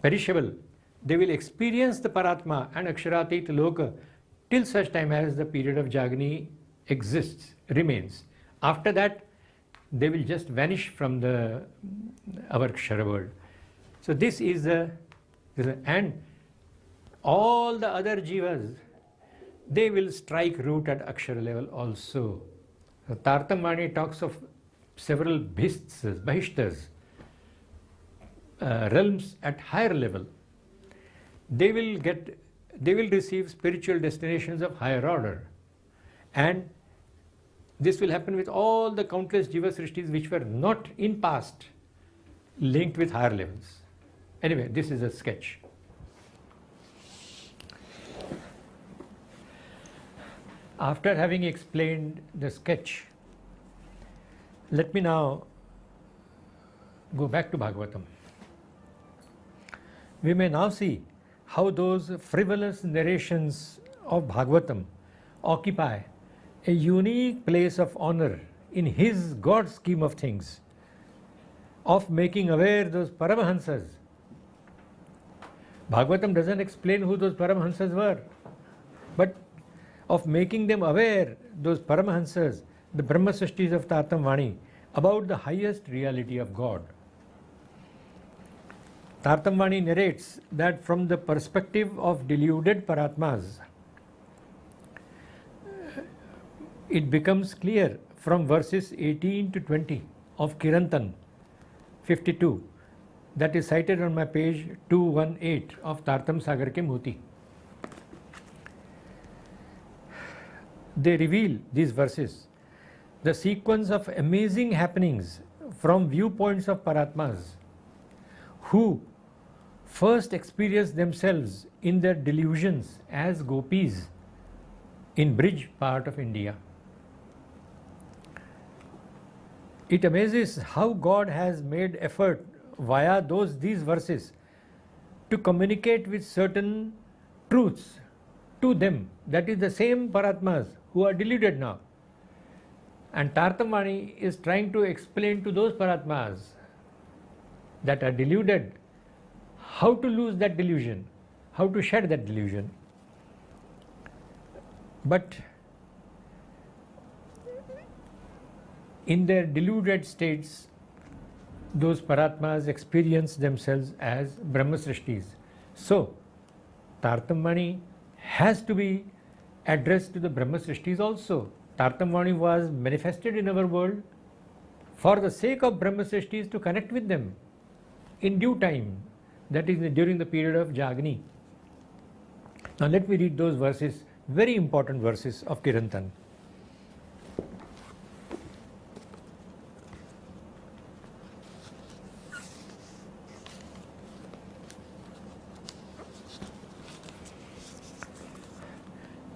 perishable. They will experience the Paratma and Aksharatit Loka till such time as the period of Jagni exists, remains. After that, they will just vanish from our Kshara world. So this is and all the other jivas, they will strike root at Akshara level also. So Tartamvani talks of several bahishtas, realms at higher level. They will receive spiritual destinations of higher order, and this will happen with all the countless jiva srishtis which were not in past linked with higher levels. Anyway, this is a sketch. After having explained the sketch, let me now go back to Bhagavatam. We may now see how those frivolous narrations of Bhagavatam occupy a unique place of honor in his God scheme of things, of making aware those Paramahansas. Bhagavatam doesn't explain who those Paramahansas were, but of making them aware, those Paramahansas, the Brahma Srishtis of Tartamvani, about the highest reality of God. Tartamvani narrates that from the perspective of deluded Paratmas, it becomes clear from verses 18 to 20 of Kirantan 52, that is cited on my page 218 of Tartam Sagar Ke Moti. They reveal, these verses, the sequence of amazing happenings from viewpoints of Paratmas who first experience themselves in their delusions as gopis in Brij part of India. It amazes how God has made effort via these verses to communicate with certain truths to them, that is the same Paratmas who are deluded now. And Tartamvani is trying to explain to those Paratmas that are deluded how to lose that delusion, how to shed that delusion. But in their deluded states, those Paratmas experience themselves as Brahma Srishtis. So, Tartamvani has to be addressed to the Brahma Srishtis also. Tartamvani was manifested in our world for the sake of Brahma Srishtis, to connect with them in due time, that is during the period of Jagni. Now let me read those verses, very important verses of Kirantan.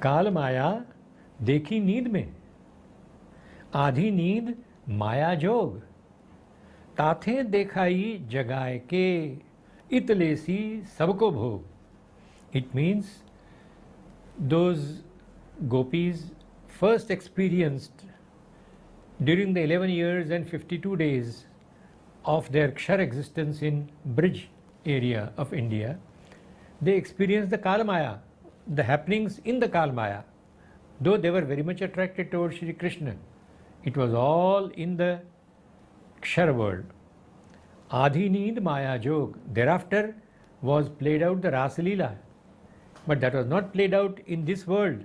काल माया देखी नींद में, आधी नींद माया जोग, ताथे देखाई जगाए के, इतलेसी सबको भोग. It means those gopis first experienced during the 11 years and 52 days of their Kshar existence in Brij area of India, they experienced the Kalamaya, the happenings in the Kalmaya. Though they were very much attracted towards Shri Krishna, it was all in the Kshara world. Adhi Neend Maya Jog. Thereafter was played out the Rasa Leela, but that was not played out in this world,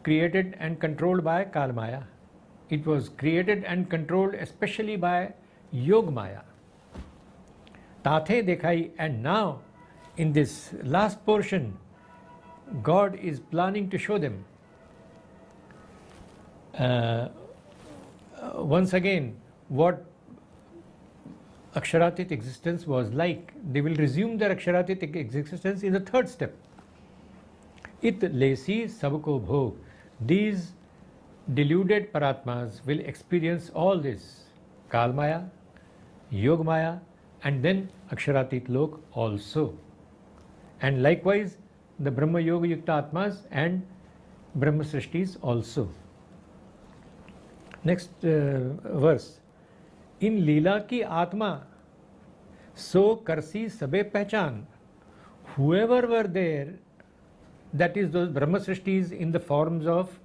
created and controlled by Kalmaya. It was created and controlled especially by Yog Maya. Tathe Dekhai, and now in this last portion, God is planning to show them once again what Aksharatit existence was like. They will resume their Aksharatit existence in the third step. It lesi sabko bhog. These deluded Paratmas will experience all this, Kalmaya, Yogmaya, and then Aksharatit Lok also. And likewise, the Brahma Yoga Yukta Atmas and Brahma Srishtis also. Next verse. In Leela ki Atma So Karsi Sabe Pehchan. Whoever were there, that is those Brahma Srishtis in the forms of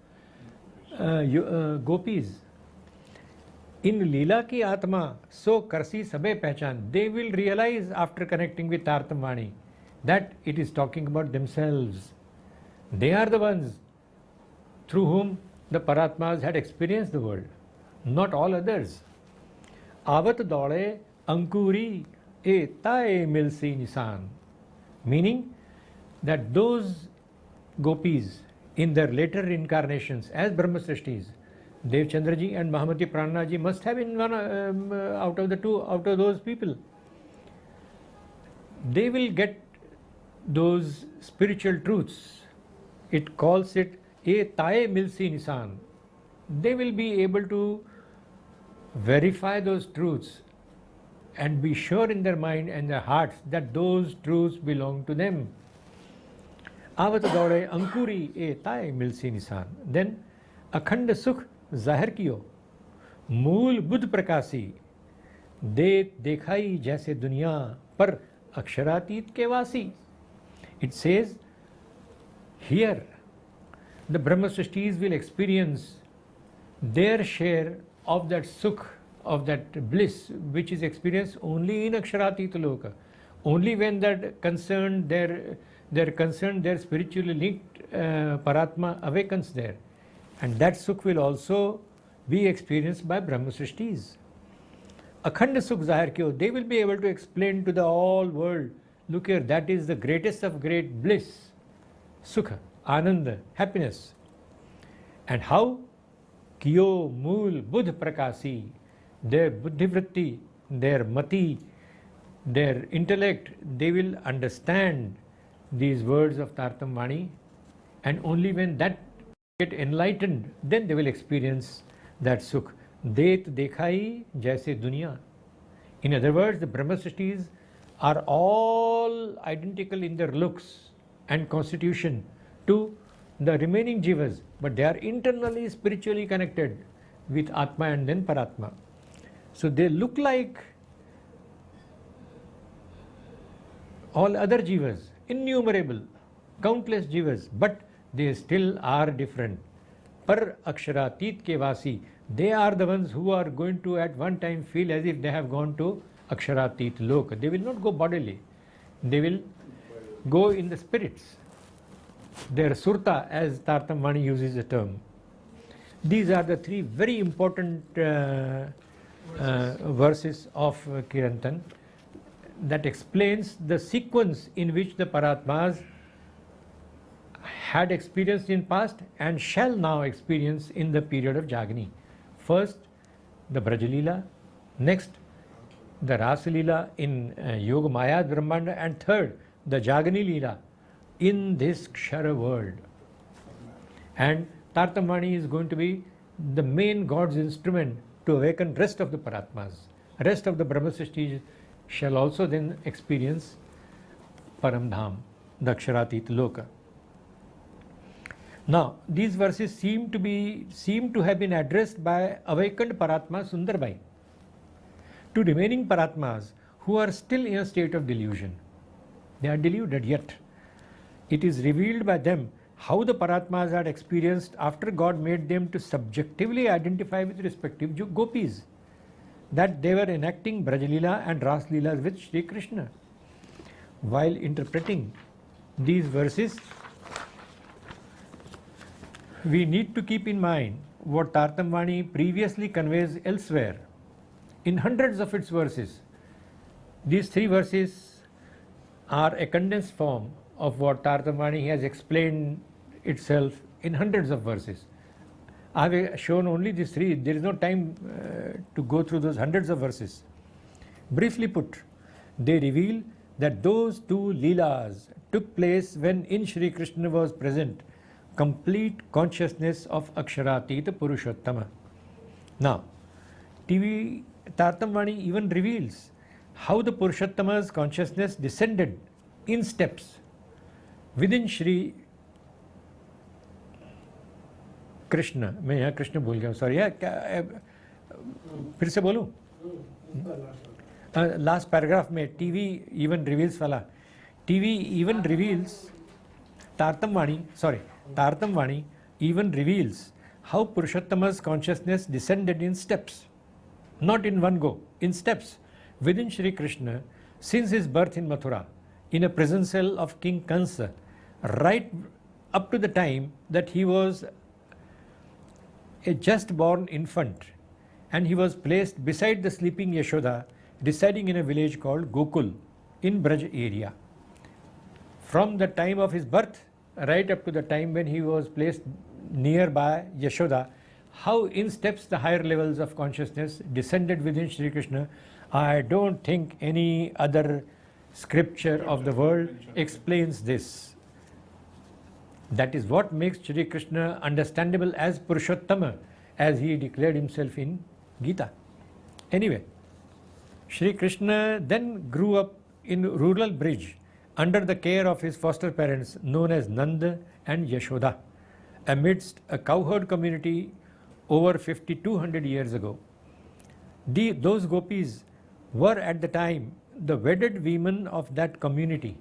gopis. In Leela ki Atma, so Karsi Sabe Pehchan, they will realize after connecting with Tartam Vani that it is talking about themselves. They are the ones through whom the Paratmas had experienced the world, not all others. Avat dole ankuri e tae milsi nisan. Meaning that those gopis in their later incarnations as Brahma Srishtis, Dev Chandraji and Mahamati Prananaji must have been one out of those people. They will get those spiritual truths. It calls it e tae milsi nisan. They will be able to verify those truths and be sure in their mind and their hearts that those truths belong to them. Avat dौड़े अंकुरी ए ताए मिलसी निशान. Then अखंड सुख जाहिर कियो मूल बुद्ध प्रकाशी दे देखाई जैसे दुनिया पर अक्षरातीत के वासी. It says here the Brahma Srishtis will experience their share of that sukh, of that bliss, which is experienced only in Aksharatita Loka. Only when that concerned, their spiritually linked Paratma awakens there. And that sukh will also be experienced by Brahma Srishtis. Akhand Sukh Zahir Kyo, they will be able to explain to the all world, look here, that is the greatest of great bliss, Sukha, Ananda, happiness. And how? Kiyo Mool Buddh Prakasi, their Buddhivritti, their Mati, their intellect, they will understand these words of Tartam Vani, and only when that get enlightened, then they will experience that Sukh. Det dekhai jaise duniya. In other words, the Brahma Srishtis are all identical in their looks and constitution to the remaining jivas, but they are internally spiritually connected with Atma and then Paratma. So they look like all other jivas, innumerable, countless jivas, but they still are different. Par Aksharatit ke vasi, they are the ones who are going to at one time feel as if they have gone to Aksharatit Loka. They will not go bodily, they will go in the spirits. Their surta, as Tartam Vani uses the term. These are the three very important verses of Kirantan that explains the sequence in which the Paratmas had experienced in past and shall now experience in the period of Jagni. First, the Brajalila, next, the Rasalila in Yoga Maya Brahmanda, and third, the Jagani Leela in this Kshara world. And Tartam Vani is going to be the main God's instrument to awaken rest of the Paratmas. Rest of the Brahma Srishtis shall also then experience Paramdham, the Aksharatit Loka. Now, these verses seem to have been addressed by awakened Paratma Sundarbai to remaining Paratmas who are still in a state of delusion. They are deluded yet. It is revealed by them how the Paratmas had experienced after God made them to subjectively identify with respective gopis, that they were enacting Brajalila and Raslilas with Sri Krishna. While interpreting these verses, we need to keep in mind what Tartam Vani previously conveys elsewhere in hundreds of its verses. These three verses are a condensed form of what Tartam Vani has explained itself in hundreds of verses. I have shown only these three. There is no time to go through those hundreds of verses. Briefly put, they reveal that those two Leelas took place when in Shri Krishna was present complete consciousness of Aksharatita Purushottama. Now, Tartam Vani even reveals how the Purushottama's consciousness descended in steps within Shri Krishna. मैं यहाँ कृष्ण भूल गया, sorry. फिर से बोलूँ? Last paragraph में TV even reveals वाला, TV even reveals, Tartam Vani even reveals how Purushottama's consciousness descended in steps, not in one go, in steps within Shri Krishna since his birth in Mathura, in a prison cell of King Kansa, right up to the time that he was a just born infant and he was placed beside the sleeping Yashoda, residing in a village called Gokul in Braj area. From the time of his birth right up to the time when he was placed nearby Yashoda, how in steps the higher levels of consciousness descended within Shri Krishna, I don't think any other scripture of the world explains this. That is what makes Shri Krishna understandable as Purushottama, as he declared himself in Gita. Anyway, Shri Krishna then grew up in rural Brij under the care of his foster parents known as Nanda and Yashoda, amidst a cowherd community over 5,200 years ago. Those gopis were at the time the wedded women of that community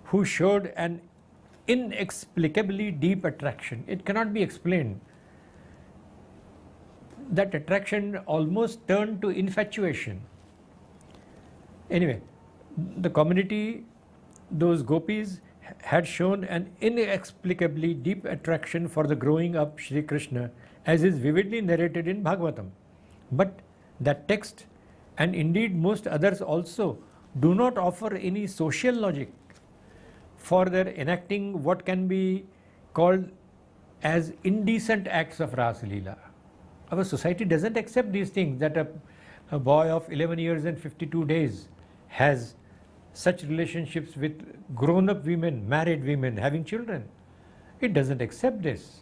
who showed an inexplicably deep attraction. It cannot be explained. That attraction almost turned to infatuation. Anyway, the community, those gopis, had shown an inexplicably deep attraction for the growing up Shri Krishna, as is vividly narrated in Bhagavatam. But that text, and indeed most others also, do not offer any social logic for their enacting what can be called as indecent acts of Ras Leela. Our society doesn't accept these things, that a boy of 11 years and 52 days has such relationships with grown-up women, married women, having children. It doesn't accept this.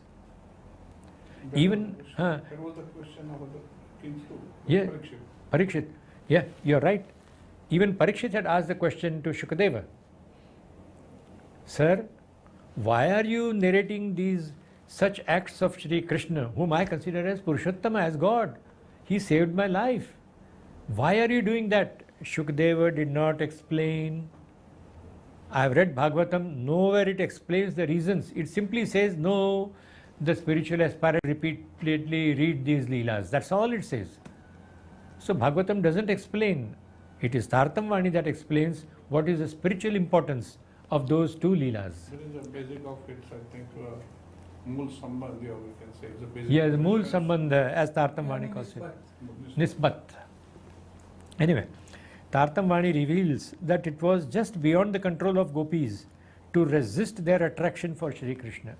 There was a question about the kings too. Yeah, Parikshit. Parikshit. Yeah, you're right. Even Parikshit had asked the question to Shukadeva. Sir, why are you narrating these such acts of Shri Krishna, whom I consider as Purushottama, as God? He saved my life. Why are you doing that? Shukadeva did not explain. I have read Bhagavatam, nowhere it explains the reasons. It simply says, no, the spiritual aspirant repeatedly read these Leelas. That's all it says. So Bhagavatam doesn't explain. It is Tartam Vani that explains what is the spiritual importance of those two Leelas. There is a basic of it, I think, Mool Sambandh, or we can say. It's a basic. Yeah, the Mool Sambandha, as Tartam Vani calls it. Nisbat. Anyway, Tartam Vani reveals that it was just beyond the control of gopis to resist their attraction for Shri Krishna.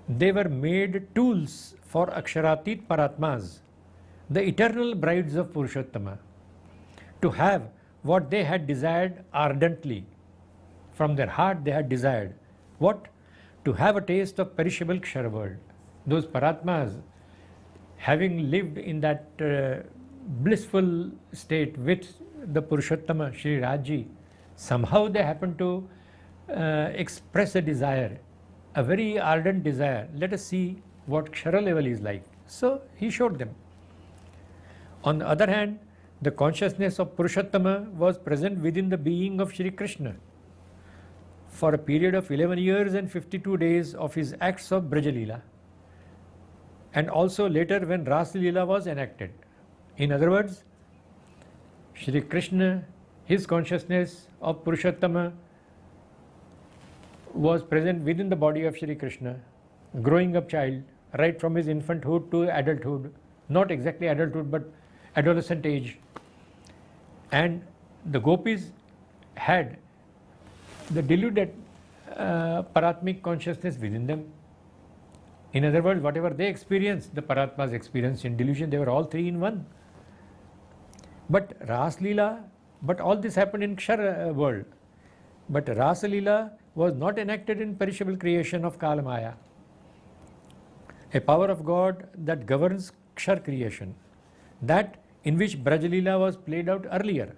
They were made tools for Aksharatit Paratmas, the eternal brides of Purushottama, to have what they had desired ardently. From their heart they had desired. What? To have a taste of perishable Kshara world. Those Paratmas, having lived in that blissful state with the Purushottama, Shri Raji, somehow they happened to express a desire, a very ardent desire. Let us see what Kshara level is like. So he showed them. On the other hand, the consciousness of Purushottama was present within the being of Shri Krishna for a period of 11 years and 52 days of his acts of Brajalila, and also later when Ras Leela was enacted. In other words, Shri Krishna, his consciousness of Purushottama, was present within the body of Shri Krishna, growing up child, right from his infanthood to adulthood, not exactly adulthood but adolescent age. And the gopis had the deluded Paratmic consciousness within them. In other words, whatever they experienced, the Paratmas experienced in delusion. They were all three in one. But Ras Leela, but all this happened in Kshara world. But Rasa Leela was not enacted in perishable creation of Kalamaya, a power of God that governs Kshar creation, that in which Brajalila was played out earlier.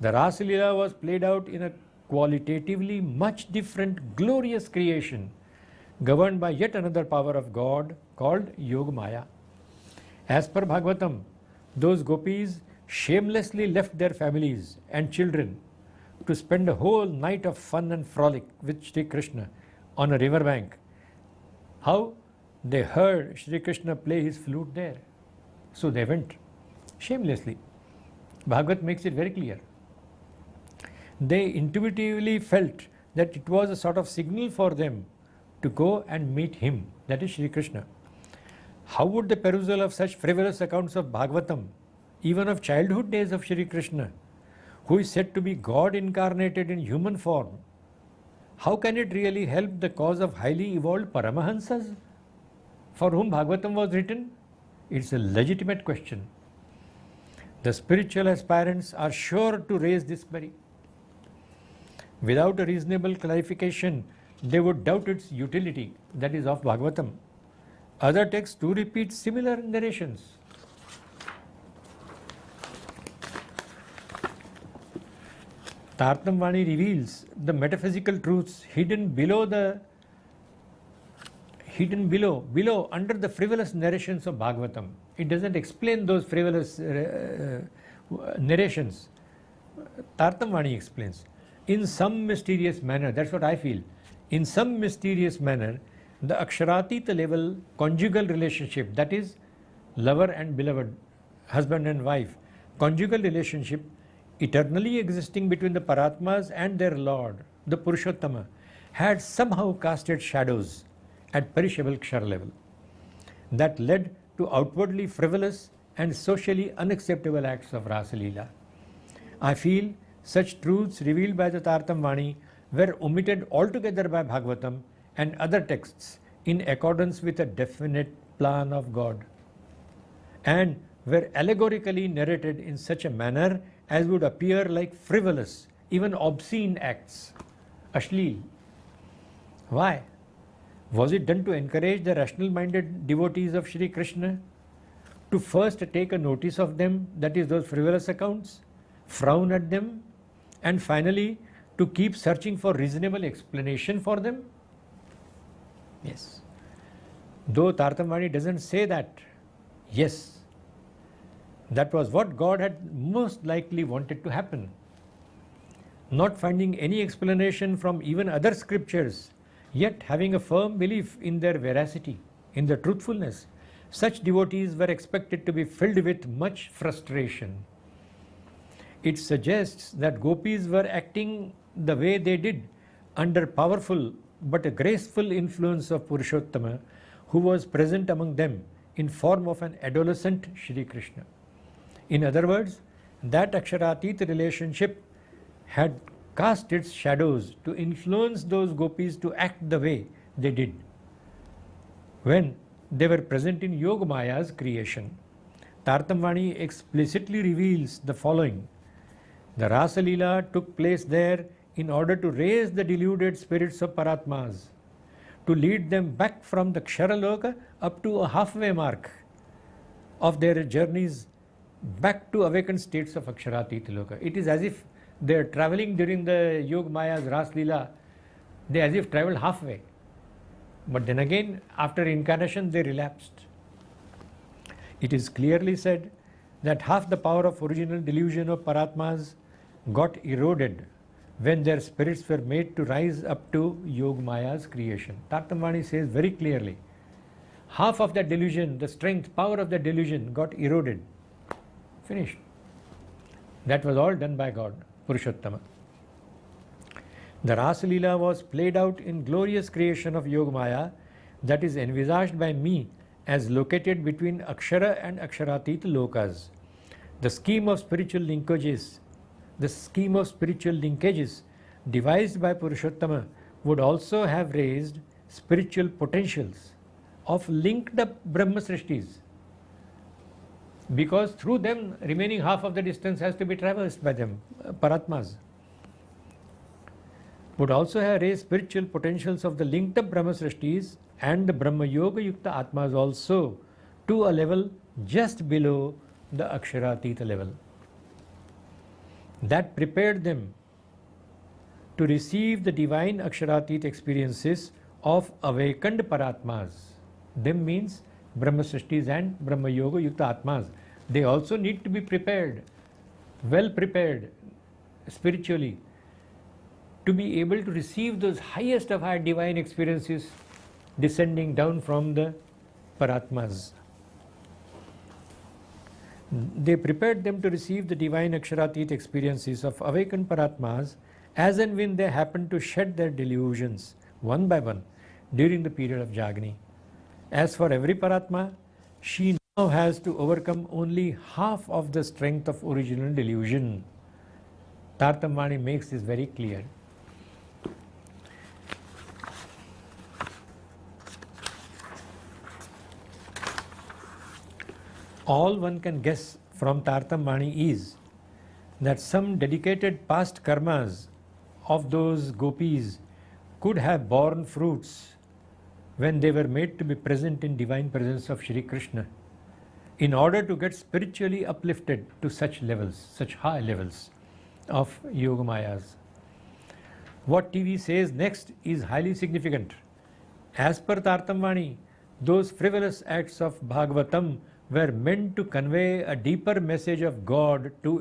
The Rasa Leela was played out in a qualitatively much different glorious creation, governed by yet another power of God called Yogamaya. As per Bhagavatam, those gopis shamelessly left their families and children to spend a whole night of fun and frolic with Sri Krishna on a river bank. How? They heard Sri Krishna play his flute there. So they went shamelessly. Bhagavat makes it very clear. They intuitively felt that it was a sort of signal for them to go and meet him, that is Sri Krishna. How would the perusal of such frivolous accounts of Bhagavatam, even of childhood days of Sri Krishna, who is said to be God incarnated in human form, how can it really help the cause of highly evolved Paramahansas for whom Bhagavatam was written? It's a legitimate question. The spiritual aspirants are sure to raise this query. Without a reasonable clarification, they would doubt its utility, that is of Bhagavatam. Other texts do repeat similar narrations. Tartam Vani reveals the metaphysical truths hidden below under the frivolous narrations of Bhagavatam. It doesn't explain those frivolous narrations. Tartam Vani explains. In some mysterious manner, that's what I feel, in some mysterious manner, the Aksharatita level conjugal relationship, that is lover and beloved, husband and wife, conjugal relationship eternally existing between the Paratmas and their Lord, the Purushottama, had somehow casted shadows at perishable Kshara level that led to outwardly frivolous and socially unacceptable acts of Rasa Leela. I feel such truths revealed by the Tartam Vani were omitted altogether by Bhagavatam and other texts in accordance with a definite plan of God, and were allegorically narrated in such a manner as would appear like frivolous, even obscene acts. Ashleel. Why? Was it done to encourage the rational-minded devotees of Sri Krishna to first take a notice of them, that is those frivolous accounts, frown at them, and finally to keep searching for reasonable explanation for them? Yes. Though Tartam Vani doesn't say that, yes, that was what God had most likely wanted to happen. Not finding any explanation from even other scriptures, yet having a firm belief in their veracity, in their truthfulness, such devotees were expected to be filled with much frustration. It suggests that gopis were acting the way they did under powerful but a graceful influence of Purushottama, who was present among them in form of an adolescent Shri Krishna. In other words, that Aksharatita relationship had cast its shadows to influence those gopis to act the way they did when they were present in Yogamaya's creation. Tartam Vani explicitly reveals the following. The Rasa Leela took place there in order to raise the deluded spirits of Paratmas, to lead them back from the Ksharaloka up to a halfway mark of their journeys back to awakened states of Aksharatita Loka. It is as if they are traveling during the Yogamaya's Rasa Leela, they as if traveled halfway. But then again, after incarnation, they relapsed. It is clearly said that half the power of original delusion of Paratmas got eroded when their spirits were made to rise up to Yogamaya's creation. Tartam Vani says very clearly, half of that delusion, the strength, power of that delusion got eroded. Finished. That was all done by God, Purushottama. The Rasa Leela was played out in glorious creation of Yogamaya that is envisaged by me as located between Akshara and Aksharatita Lokas. The scheme of spiritual linkages devised by Purushottama would also have raised spiritual potentials of linked up Brahma Srishtis, because through them remaining half of the distance has to be traversed by them, Paratmas. Would also have raised spiritual potentials of the linked up Brahma Srishtis and the Brahma Yoga Yukta Atmas also to a level just below the Aksharatita level. That prepared them to receive the divine Aksharatita experiences of awakened Paratmas. Them means Brahma Srishtis and Brahma Yoga Yukta Atmas. They also need to be prepared well prepared spiritually to be able to receive those highest of high divine experiences descending down from the Paratmas. They prepared them to receive the divine Aksharatit experiences of awakened Paratmas as and when they happened to shed their delusions one by one during the period of Jagni. As for every Paratma, she now has to overcome only half of the strength of original delusion. Tartamvani makes this very clear. All one can guess from Tartamvani is that some dedicated past karmas of those gopis could have borne fruits when they were made to be present in divine presence of Shri Krishna in order to get spiritually uplifted to such levels, such high levels of Yogamayas. What TV says next is highly significant. As per Tartamvani, those frivolous acts of Bhagavatam were meant to convey a deeper message of God to